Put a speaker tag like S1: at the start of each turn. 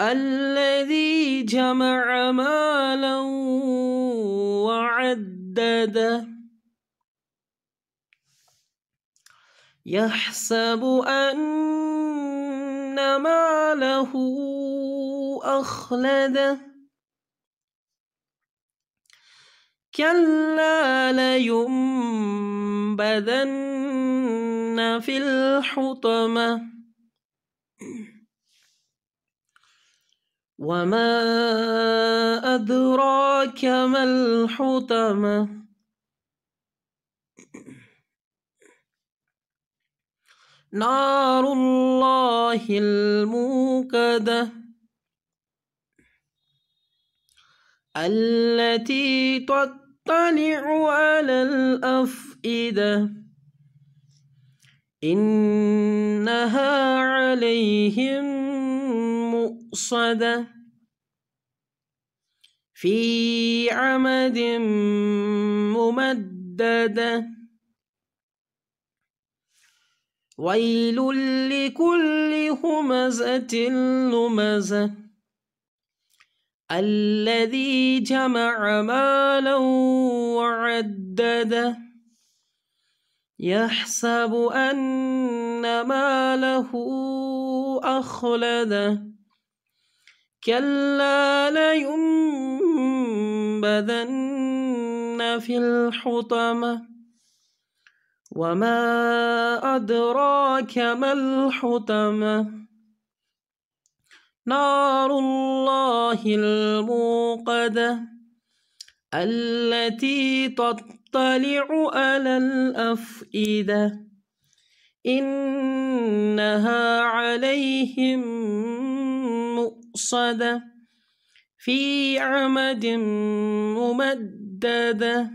S1: الذي جمع مالا وعدده يحسب أن ماله أخلده كلا لينبذن في الحطمة وما أدراك ما الحطمة نار الله الموقدة التي تطلع على الأفئدة إنها عليهم مؤصدة في عمد ممددة ويل لكل همزة لمزة الذي جمع مالا وعدده يحسب أن ماله أخلده كلا لينبذن في الحطمة وما أدراك ما الحطمة نار الله الموقدة التي تطلع على الأفئدة إنها عليهم مؤصدة في عمد ممددة.